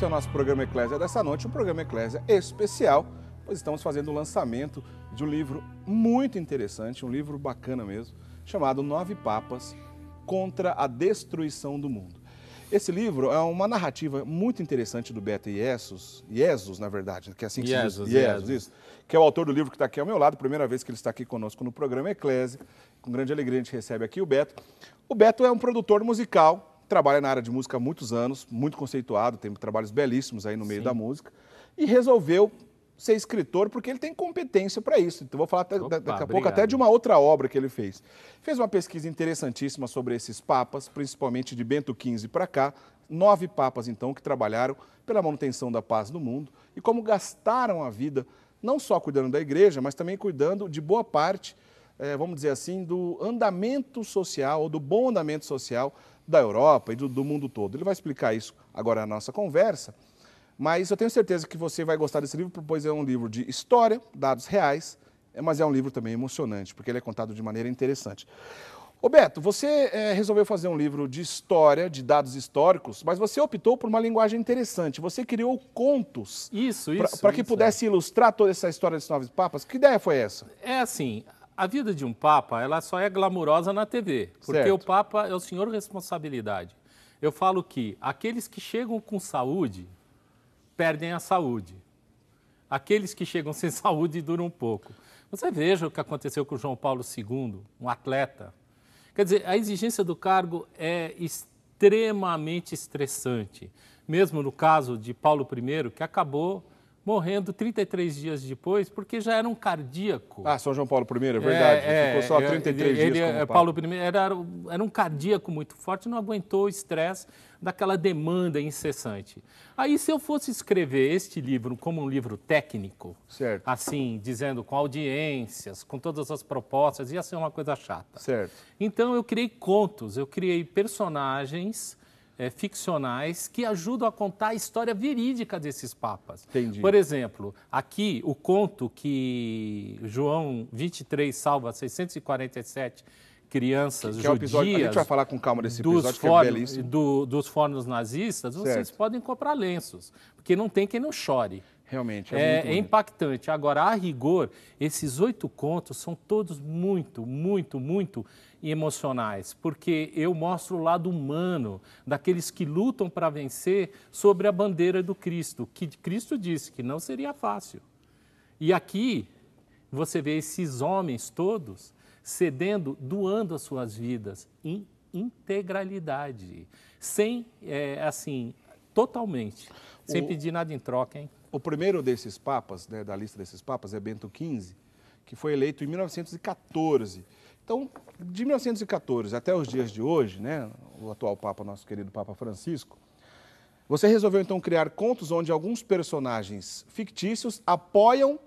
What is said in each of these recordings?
Esse é o nosso programa Eclésia dessa noite, um programa Eclésia especial, pois estamos fazendo o lançamento de um livro muito interessante, um livro bacana mesmo, chamado Nove Papas contra a Destruição do Mundo. Esse livro é uma narrativa muito interessante do Beto Iesus, na verdade, que é assim que se diz, Iesus, isso, que é o autor do livro que está aqui ao meu lado, primeira vez que ele está aqui conosco no programa Eclésia. Com grande alegria a gente recebe aqui o Beto. O Beto é um produtor musical, trabalha na área de música há muitos anos, muito conceituado, tem trabalhos belíssimos aí no meio da música, e resolveu ser escritor porque ele tem competência para isso. Então vou falar daqui a pouco até de uma outra obra que ele fez. Fez uma pesquisa interessantíssima sobre esses papas, principalmente de Bento XV para cá, 9 papas então que trabalharam pela manutenção da paz no mundo e como gastaram a vida não só cuidando da igreja, mas também cuidando de boa parte, vamos dizer assim, do andamento social ou do bom andamento social da Europa e do mundo todo. Ele vai explicar isso agora na nossa conversa, mas eu tenho certeza que você vai gostar desse livro, pois é um livro de história, dados reais, mas é um livro também emocionante, porque ele é contado de maneira interessante. Ô Beto, você resolveu fazer um livro de história, de dados históricos, mas você optou por uma linguagem interessante. Você criou contos para que pudesse ilustrar toda essa história desses 9 papas. Que ideia foi essa? É assim, a vida de um papa, ela só é glamurosa na TV, porque o papa é o senhor responsabilidade. Eu falo que aqueles que chegam com saúde, perdem a saúde. Aqueles que chegam sem saúde duram um pouco. Você veja o que aconteceu com João Paulo II, um atleta. Quer dizer, a exigência do cargo é extremamente estressante. Mesmo no caso de Paulo I, que acabou morrendo 33 dias depois, porque já era um cardíaco. Ah, São João Paulo I, é verdade. Ficou só 33 dias como papa. Paulo I era um cardíaco muito forte, não aguentou o estresse daquela demanda incessante. Aí, se eu fosse escrever este livro como um livro técnico, assim, dizendo com audiências, com todas as propostas, ia ser uma coisa chata. Então, eu criei contos, eu criei personagens ficcionais que ajudam a contar a história verídica desses papas. Entendi. Por exemplo, aqui o conto que João 23 salva 647 crianças judias... Episódio, a gente vai falar com calma desse episódio, que é belíssimo. Dos fornos nazistas, vocês podem comprar lenços, porque não tem quem não chore. Realmente, é impactante. Agora, a rigor, esses 8 contos são todos muito emocionais, porque eu mostro o lado humano daqueles que lutam para vencer sobre a bandeira do Cristo, que Cristo disse que não seria fácil. E aqui você vê esses homens todos cedendo, doando as suas vidas em integralidade, sem, totalmente, sem pedir nada em troca, hein? O primeiro desses papas, da lista desses papas, é Bento XV, que foi eleito em 1914. Então, de 1914 até os dias de hoje, né, o atual Papa, nosso querido Papa Francisco, você resolveu então criar contos onde alguns personagens fictícios apoiam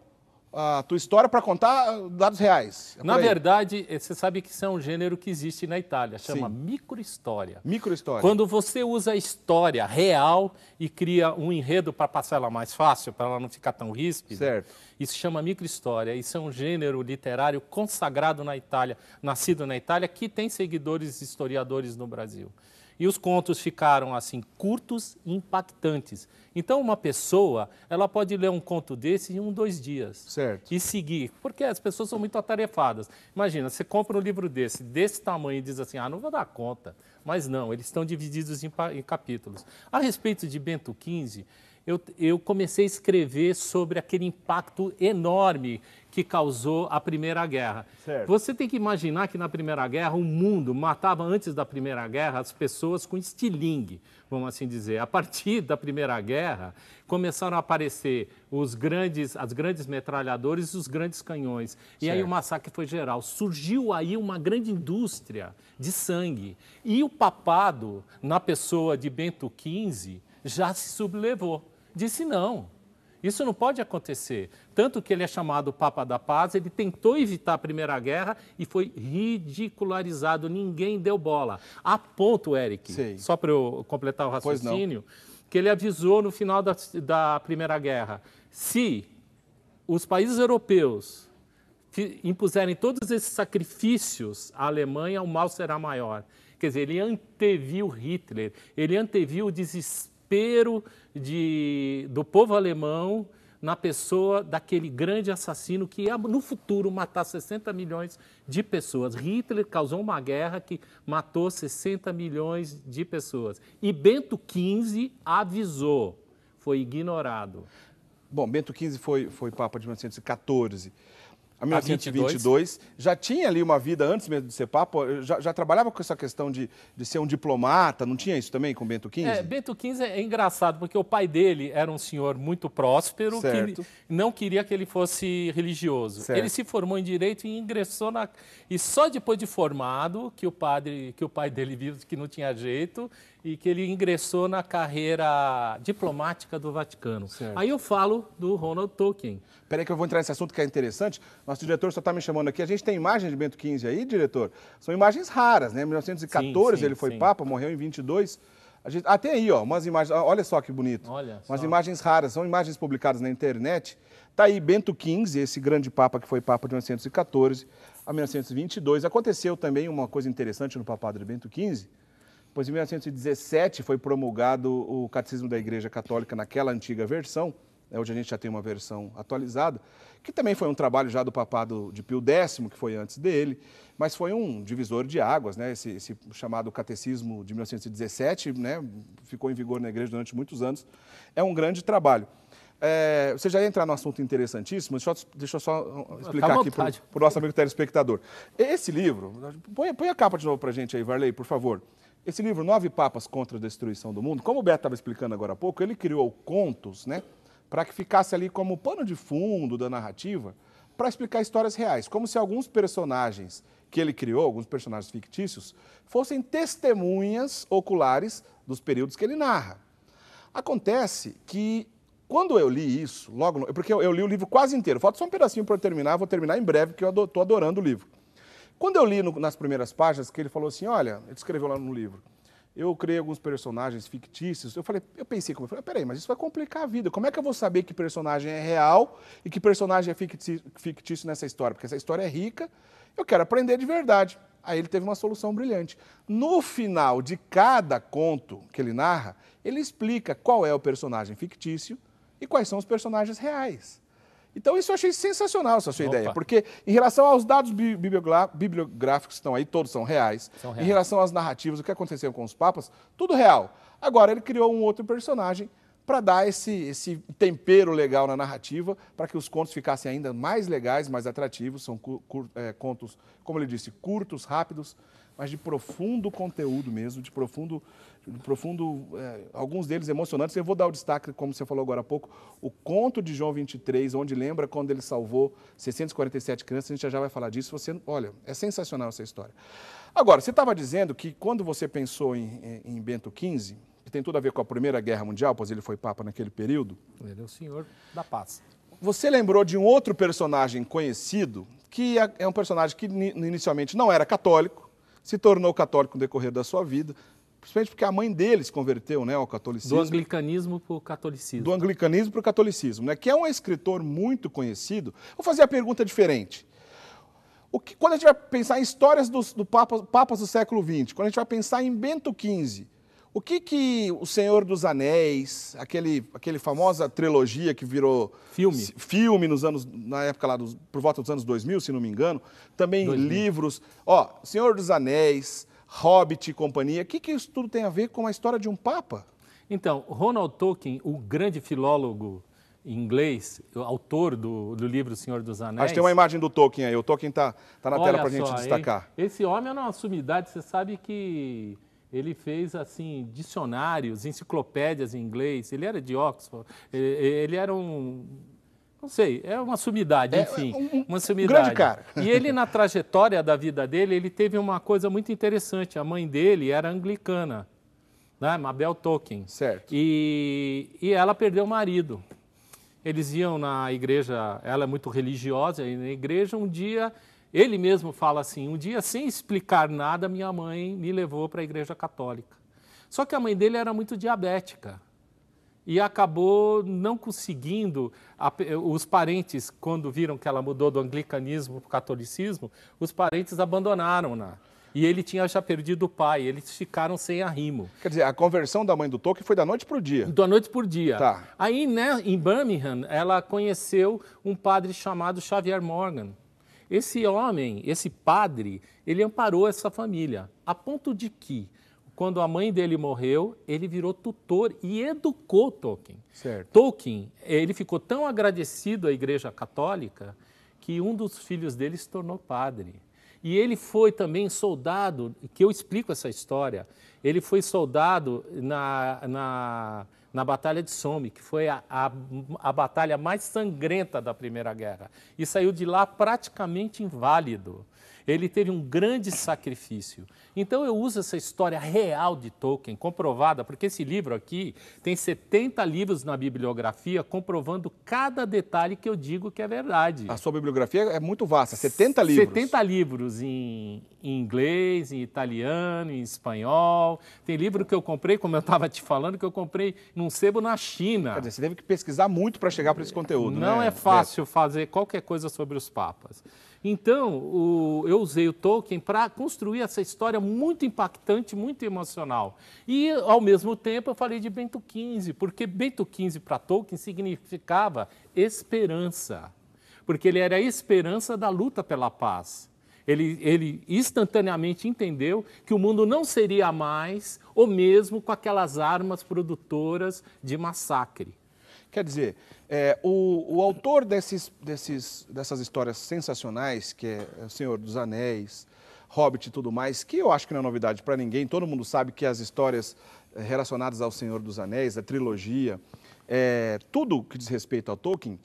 a tua história para contar dados reais. Na verdade, você sabe que isso é um gênero que existe na Itália, chama microhistória. Microhistória. Quando você usa a história real e cria um enredo para passar ela mais fácil, para ela não ficar tão ríspida, isso chama microhistória. Isso é um gênero literário consagrado na Itália, nascido na Itália, que tem seguidores historiadores no Brasil. E os contos ficaram, assim, curtos e impactantes. Então, uma pessoa, ela pode ler um conto desse em 1, 2 dias. E seguir, porque as pessoas são muito atarefadas. Imagina, você compra um livro desse tamanho, e diz assim, não vou dar conta. Mas não, eles estão divididos em capítulos. A respeito de Bento XV, eu comecei a escrever sobre aquele impacto enorme que causou a Primeira Guerra. Você tem que imaginar que na Primeira Guerra o mundo matava antes da Primeira Guerra as pessoas com estilingue, vamos assim dizer. A partir da Primeira Guerra começaram a aparecer as grandes metralhadoras e os grandes canhões. E aí o massacre foi geral. Surgiu aí uma grande indústria de sangue. E o papado, na pessoa de Bento XV, já se sublevou. Disse não. Isso não pode acontecer. Tanto que ele é chamado Papa da Paz, ele tentou evitar a Primeira Guerra e foi ridicularizado, ninguém deu bola. A ponto, Eric, só para eu completar o raciocínio, que ele avisou no final da Primeira Guerra, se os países europeus impuserem todos esses sacrifícios à Alemanha, o mal será maior. Quer dizer, ele anteviu Hitler, ele anteviu o desespero desespero do povo alemão na pessoa daquele grande assassino que ia, no futuro, matar 60 milhões de pessoas. Hitler causou uma guerra que matou 60 milhões de pessoas. E Bento XV avisou, foi ignorado. Bom, Bento XV foi Papa de 1914 a 1922, já tinha ali uma vida antes mesmo de ser Papa, já trabalhava com essa questão de ser um diplomata, não tinha isso também com Bento XV? Bento XV é engraçado, porque o pai dele era um senhor muito próspero, certo, que não queria que ele fosse religioso. Certo. Ele se formou em Direito e ingressou E só depois de formado, que o pai dele viu que não tinha jeito, e que ele ingressou na carreira diplomática do Vaticano. Certo. Aí eu falo do Ronald Tolkien. Peraí que eu vou entrar nesse assunto que é interessante. Nosso diretor só está me chamando aqui. A gente tem imagens de Bento XV aí, diretor? São imagens raras, né? Em 1914 ele foi Papa, morreu em 22. Tem aí, ó, umas imagens. Olha só que bonito. Olha umas só. Imagens raras, são imagens publicadas na internet. Está aí Bento XV, esse grande Papa que foi Papa de 1914 a 1922. Aconteceu também uma coisa interessante no papado de Bento XV, pois em 1917 foi promulgado o Catecismo da Igreja Católica naquela antiga versão. Hoje a gente já tem uma versão atualizada, que também foi um trabalho já do papado de Pio X, que foi antes dele, mas foi um divisor de águas, né? Esse chamado Catecismo de 1917, né? Ficou em vigor na igreja durante muitos anos. É um grande trabalho. Você já ia entrar num assunto interessantíssimo, deixa eu só explicar aqui para o nosso amigo telespectador. Esse livro, põe a capa de novo para a gente aí, Varley, por favor. Esse livro, 9 Papas contra a Destruição do Mundo, como o Beto estava explicando agora há pouco, ele criou contos, né, para que ficasse ali como pano de fundo da narrativa, para explicar histórias reais, como se alguns personagens que ele criou, alguns personagens fictícios, fossem testemunhas oculares dos períodos que ele narra. Acontece que, quando eu li isso, porque eu li o livro quase inteiro, falta só um pedacinho para eu terminar, vou terminar em breve, porque eu estou adorando o livro. Quando eu li nas primeiras páginas, que ele falou assim, olha, ele escreveu lá no livro, eu criei alguns personagens fictícios, eu pensei, peraí, mas isso vai complicar a vida, como é que eu vou saber que personagem é real e que personagem é fictício nessa história? Porque essa história é rica, eu quero aprender de verdade. Aí ele teve uma solução brilhante. No final de cada conto que ele narra, ele explica qual é o personagem fictício e quais são os personagens reais. Então isso eu achei sensacional, essa sua ideia, porque em relação aos dados bibliográficos que estão aí, todos são reais. Em relação às narrativas, o que aconteceu com os papas, tudo real. Agora ele criou um outro personagem para dar esse tempero legal na narrativa, para que os contos ficassem ainda mais legais, mais atrativos. São contos, como ele disse, curtos, rápidos, mas de profundo conteúdo mesmo, de profundo alguns deles emocionantes. Eu vou dar o destaque, como você falou agora há pouco, o conto de João 23, onde lembra quando ele salvou 647 crianças, a gente já vai falar disso. Olha, é sensacional essa história. Agora, você estava dizendo que quando você pensou em Bento XV, que tem tudo a ver com a Primeira Guerra Mundial, pois ele foi Papa naquele período. Ele é o Senhor da Paz. Você lembrou de um outro personagem conhecido, que é um personagem que inicialmente não era católico, se tornou católico no decorrer da sua vida, principalmente porque a mãe dele se converteu, né, ao catolicismo. Do anglicanismo para o catolicismo. Do anglicanismo para o catolicismo, né, que é um escritor muito conhecido. Vou fazer a pergunta diferente. Quando a gente vai pensar em histórias dos papas do século XX, quando a gente vai pensar em Bento XV, o que o Senhor dos Anéis, aquele famosa trilogia que virou filme na época lá, por volta dos anos 2000, se não me engano, também 2000. Livros, Senhor dos Anéis, Hobbit e companhia, o que isso tudo tem a ver com a história de um Papa? Então, Ronald Tolkien, o grande filólogo inglês, autor do livro Senhor dos Anéis... Acho que tem uma imagem do Tolkien aí, o Tolkien está na tela para a gente destacar. Esse homem é uma sumidade, você sabe que... Ele fez, assim, dicionários, enciclopédias em inglês. Ele era de Oxford. Ele era não sei, é uma sumidade, enfim. Uma sumidade. Grande cara. E ele, na trajetória da vida dele, ele teve uma coisa muito interessante. A mãe dele era anglicana, né? Mabel Tolkien. Certo. E ela perdeu o marido. Eles iam na igreja, ela é muito religiosa, e na igreja um dia... Ele mesmo fala assim, um dia, sem explicar nada, minha mãe me levou para a igreja católica. Só que a mãe dele era muito diabética e acabou não conseguindo, os parentes, quando viram que ela mudou do anglicanismo para o catolicismo, os parentes abandonaram-na. E ele tinha já perdido o pai, eles ficaram sem arrimo. Quer dizer, a conversão da mãe do Tolkien foi da noite para o dia? Da noite por dia. Tá. Aí, né, em Birmingham, ela conheceu um padre chamado Xavier Morgan. Esse homem, esse padre, ele amparou essa família, a ponto de que, quando a mãe dele morreu, ele virou tutor e educou Tolkien. Certo. Tolkien, ele ficou tão agradecido à Igreja Católica que um dos filhos dele se tornou padre. E ele foi também soldado, que eu explico essa história, ele foi soldado na Batalha de Somme, que foi a batalha mais sangrenta da Primeira Guerra, e saiu de lá praticamente inválido. Ele teve um grande sacrifício. Então eu uso essa história real de Tolkien, comprovada, porque esse livro aqui tem 70 livros na bibliografia comprovando cada detalhe que eu digo que é verdade. A sua bibliografia é muito vasta, 70 livros. 70 livros em inglês, em italiano, em espanhol. Tem livro que eu comprei, como eu estava te falando, que eu comprei num sebo na China. Quer dizer, você teve que pesquisar muito para chegar para esse conteúdo, Não né? é fácil fazer qualquer coisa sobre os papas. Então, eu usei o Tolkien para construir essa história muito impactante, muito emocional. E, ao mesmo tempo, eu falei de Bento XV, porque Bento XV para Tolkien significava esperança, porque ele era a esperança da luta pela paz. Ele instantaneamente entendeu que o mundo não seria mais o mesmo com aquelas armas produtoras de massacre. Quer dizer, o autor dessas histórias sensacionais, que é O Senhor dos Anéis, Hobbit e tudo mais, que eu acho que não é novidade para ninguém, todo mundo sabe que as histórias relacionadas ao Senhor dos Anéis, a trilogia, tudo que diz respeito ao Tolkien,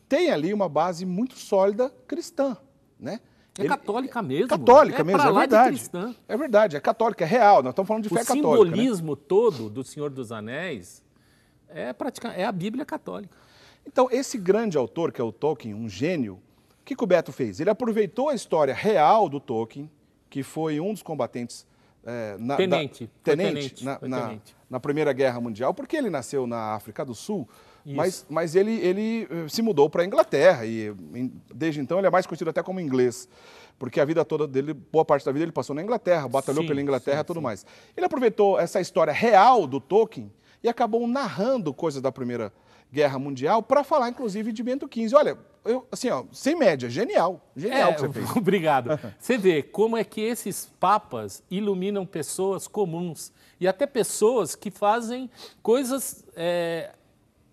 tem ali uma base muito sólida cristã, né? Católica mesmo. Católica mesmo, é verdade. Cristã. É verdade, é católica, é real, nós estamos falando de fé católica. O simbolismo todo do Senhor dos Anéis é a Bíblia católica. Então, esse grande autor, que é o Tolkien, um gênio, o que o Beto fez? Ele aproveitou a história real do Tolkien, que foi um dos combatentes tenente na Primeira Guerra Mundial, porque ele nasceu na África do Sul, mas ele se mudou para a Inglaterra e desde então ele é mais conhecido até como inglês, porque a vida toda dele, boa parte da vida ele passou na Inglaterra, batalhou pela Inglaterra e tudo mais. Ele aproveitou essa história real do Tolkien e acabou narrando coisas da Primeira Guerra Mundial para falar, inclusive, de Bento XV. Olha, assim, sem média, genial o que você fez. Obrigado. Você vê como é que esses papas iluminam pessoas comuns e até pessoas que fazem coisas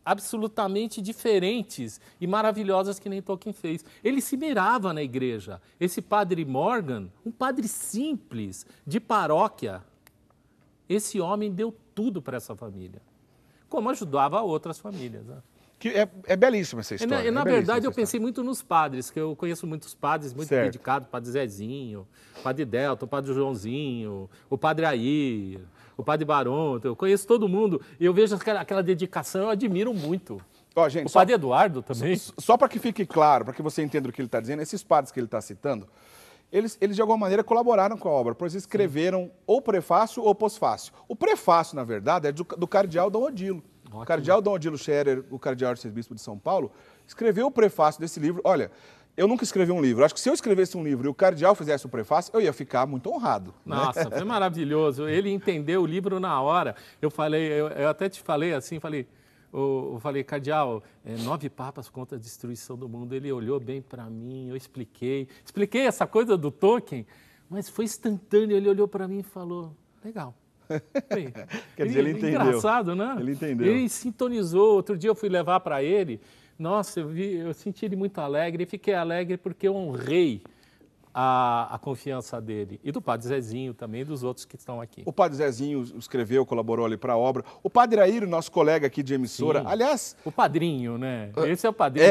absolutamente diferentes e maravilhosas que nem Tolkien fez. Ele se mirava na igreja. Esse padre Morgan, um padre simples, de paróquia, esse homem deu tudo para essa família, como ajudava outras famílias. Né? Que é belíssima essa história. Na verdade, eu pensei muito nos padres, que eu conheço muitos padres muito dedicados, o padre Zezinho, o padre Delta, o padre Joãozinho, o padre Air, o padre Baronto, eu conheço todo mundo e eu vejo aquela dedicação, eu admiro muito. Ó, gente, o padre Eduardo também. Só para que fique claro, para que você entenda o que ele está dizendo, esses padres que ele está citando, eles de alguma maneira colaboraram com a obra, pois escreveram ou prefácio ou pós-fácio. O prefácio, na verdade, é do cardeal Dom Odilo. Ótimo. O cardeal Dom Odilo Scherer, o cardeal arcebispo de São Paulo, escreveu o prefácio desse livro. Olha, eu nunca escrevi um livro. Acho que se eu escrevesse um livro e o cardeal fizesse o prefácio, eu ia ficar muito honrado. Nossa, né? Foi maravilhoso. Ele entendeu o livro na hora. Eu até te falei assim, eu falei, cardeal, 9 papas contra a destruição do mundo. Ele olhou bem para mim, eu expliquei essa coisa do Tolkien, mas foi instantâneo. Ele olhou para mim e falou, legal. Quer dizer, ele entendeu. Engraçado, né? Ele entendeu. Ele sintonizou. Outro dia eu fui levar para ele. Nossa, eu senti ele muito alegre e fiquei alegre porque eu honrei a confiança dele. E do padre Zezinho também, e dos outros que estão aqui. O padre Zezinho escreveu, colaborou ali para a obra. O padre Air, nosso colega aqui de emissora, aliás... O padrinho, né? Esse é o padrinho.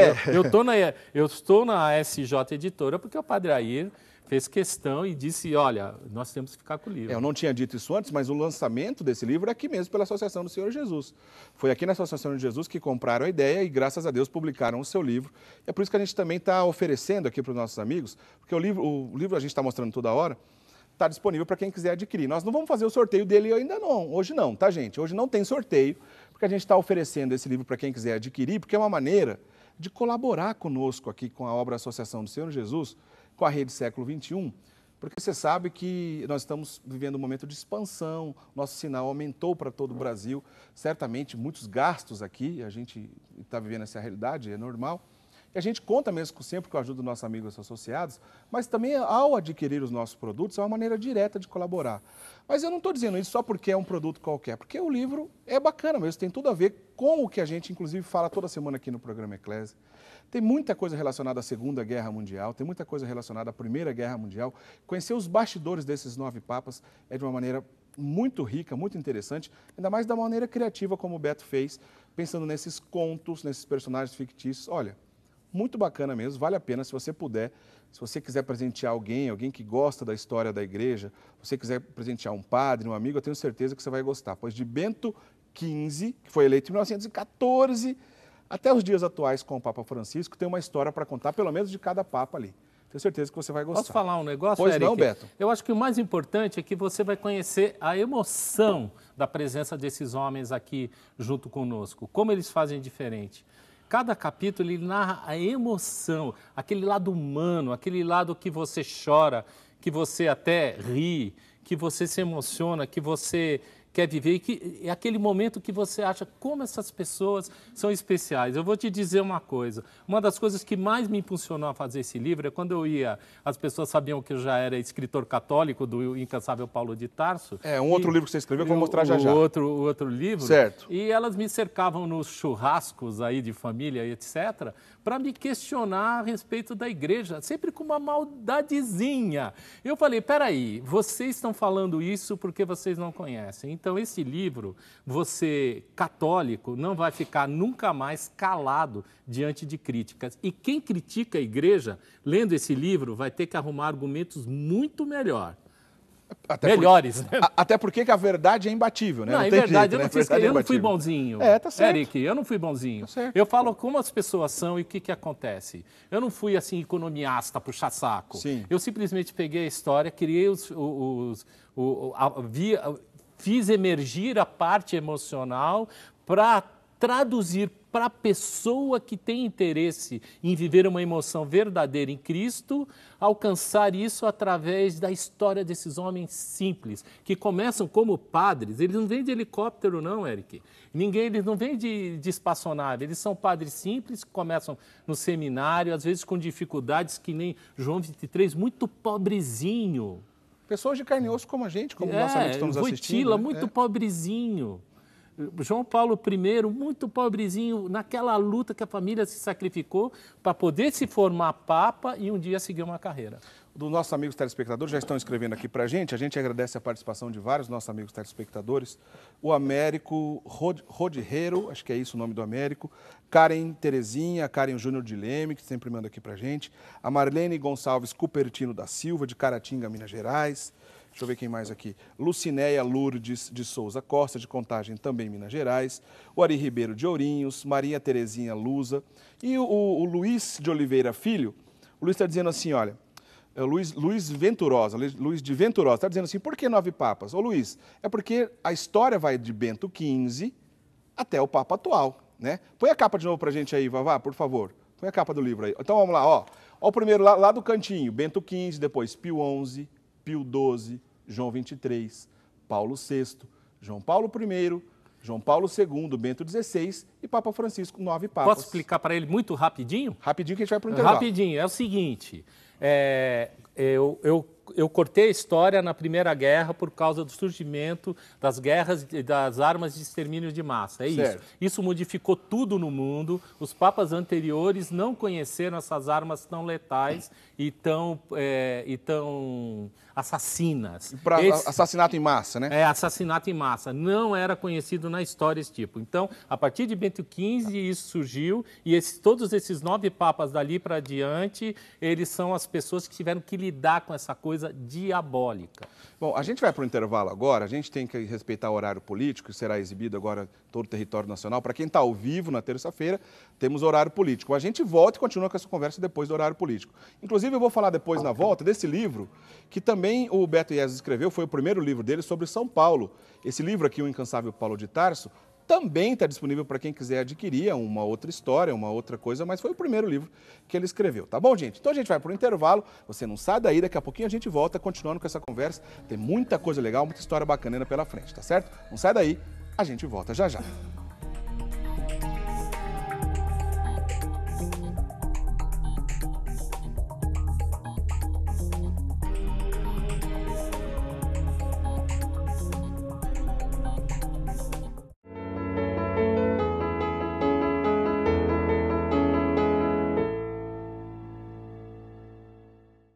Eu estou na SJ Editora porque o padre Air fez questão e disse, olha, nós temos que ficar com o livro. Eu não tinha dito isso antes, mas o lançamento desse livro é aqui mesmo pela Associação do Senhor Jesus. Foi aqui na Associação de Jesus que compraram a ideia e, graças a Deus, publicaram o seu livro. É por isso que a gente também está oferecendo aqui para os nossos amigos, porque o livro a gente está mostrando toda hora, está disponível para quem quiser adquirir. Nós não vamos fazer o sorteio dele ainda não, hoje não, tá, gente? Hoje não tem sorteio, porque a gente está oferecendo esse livro para quem quiser adquirir, porque é uma maneira de colaborar conosco aqui com a obra Associação do Senhor Jesus, com a Rede Século XXI, porque você sabe que nós estamos vivendo um momento de expansão, nosso sinal aumentou para todo o Brasil, certamente muitos gastos aqui, a gente está vivendo essa realidade, é normal. E a gente conta mesmo sempre com a ajuda dos nossos amigos associados, mas também ao adquirir os nossos produtos é uma maneira direta de colaborar. Mas eu não estou dizendo isso só porque é um produto qualquer, porque o livro é bacana mesmo, tem tudo a ver com o que a gente inclusive fala toda semana aqui no programa Eclésia. Tem muita coisa relacionada à Segunda Guerra Mundial, tem muita coisa relacionada à Primeira Guerra Mundial. Conhecer os bastidores desses 9 papas é de uma maneira muito rica, muito interessante, ainda mais da maneira criativa como o Beto fez, pensando nesses contos, nesses personagens fictícios. Olha, muito bacana mesmo, vale a pena se você puder, se você quiser presentear alguém que gosta da história da igreja, se você quiser presentear um padre, um amigo, eu tenho certeza que você vai gostar, pois de Bento XV, que foi eleito em 1914, até os dias atuais com o Papa Francisco, tem uma história para contar, pelo menos de cada Papa ali. Tenho certeza que você vai gostar. Posso falar um negócio, pois Eric? Não, Beto? Eu acho que o mais importante é que você vai conhecer a emoção da presença desses homens aqui junto conosco, como eles fazem diferente. Cada capítulo ele narra a emoção, aquele lado humano, aquele lado que você chora, que você até ri, que você se emociona, que você quer viver, e que é aquele momento que você acha como essas pessoas são especiais. Eu vou te dizer uma coisa, uma das coisas que mais me impulsionou a fazer esse livro é quando eu ia, as pessoas sabiam que eu já era escritor católico do incansável Paulo de Tarso. É, um outro livro que você escreveu que eu vou mostrar já já. O outro livro. Certo. E elas me cercavam nos churrascos aí de família, etc., para me questionar a respeito da igreja, sempre com uma maldadezinha. Eu falei, peraí, vocês estão falando isso porque vocês não conhecem. Então, esse livro, você, católico, não vai ficar nunca mais calado diante de críticas. E quem critica a igreja, lendo esse livro, vai ter que arrumar argumentos muito melhores. Né? Até porque que a verdade é imbatível, né? Não é verdade, jeito, eu não fui bonzinho. Tá certo. Eric, eu não fui bonzinho. Tá certo. Eu falo como as pessoas são e o que acontece. Eu não fui, assim, economiasta, puxa-saco. Sim. Eu simplesmente peguei a história, criei fiz emergir a parte emocional para traduzir para a pessoa que tem interesse em viver uma emoção verdadeira em Cristo, alcançar isso através da história desses homens simples, que começam como padres. Eles não vêm de helicóptero não, Eric. Eles não vêm de espaçonave. Eles são padres simples, que começam no seminário, às vezes com dificuldades que nem João 23, muito pobrezinho. Pessoas de carne e osso como a gente, como nós amigos estamos assistindo. Wojtyla, muito pobrezinho. João Paulo I, muito pobrezinho, naquela luta que a família se sacrificou para poder se formar papa e um dia seguir uma carreira. Dos nossos amigos telespectadores, já estão escrevendo aqui para a gente agradece a participação de vários nossos amigos telespectadores. O Américo Rodriero, acho que é isso o nome do Américo, Karen Terezinha, Karen Júnior de Leme, que sempre manda aqui para a gente, a Marlene Gonçalves Cupertino da Silva, de Caratinga, Minas Gerais. Deixa eu ver quem mais aqui. Lucinéia Lourdes de Souza Costa, de Contagem, também Minas Gerais. O Ari Ribeiro de Ourinhos, Maria Terezinha Lusa. E o Luiz de Oliveira Filho, o Luiz está dizendo assim, olha, Luiz de Venturosa, está dizendo assim, por que 9 papas? Ô Luiz, é porque a história vai de Bento XV até o Papa atual, né? Põe a capa de novo para a gente aí, Vavá, por favor. Põe a capa do livro aí. Então vamos lá, ó. Ó o primeiro lá do cantinho, Bento XV, depois Pio XI, Pio XII, João 23, Paulo VI, João Paulo I, João Paulo II, Bento XVI e Papa Francisco, 9 papas. Posso explicar para ele muito rapidinho? Rapidinho que a gente vai para o intervalo. Rapidinho, é o seguinte, eu cortei a história na Primeira Guerra por causa do surgimento das guerras, das armas de extermínio de massa, é certo. Isso. Isso modificou tudo no mundo, os papas anteriores não conheceram essas armas tão letais e tão assassinas. Assassinato em massa, né? Assassinato em massa. Não era conhecido na história esse tipo. Então, a partir de Bento XV, isso surgiu e todos esses 9 papas dali para diante, eles são as pessoas que tiveram que lidar com essa coisa diabólica. Bom, a gente vai para o intervalo agora, a gente tem que respeitar o horário político, que será exibido agora em todo o território nacional. Para quem está ao vivo na terça-feira, temos horário político. A gente volta e continua com essa conversa depois do horário político. Inclusive, eu vou falar depois, na volta, desse livro, que também o Beto Iezes escreveu, foi o primeiro livro dele sobre São Paulo. Esse livro aqui, O Incansável Paulo de Tarso, também está disponível para quem quiser adquirir uma outra história, uma outra coisa, mas foi o primeiro livro que ele escreveu, tá bom, gente? Então a gente vai para o intervalo, você não sai daí, daqui a pouquinho a gente volta continuando com essa conversa. Tem muita coisa legal, muita história bacana pela frente, tá certo? Não sai daí, a gente volta já já.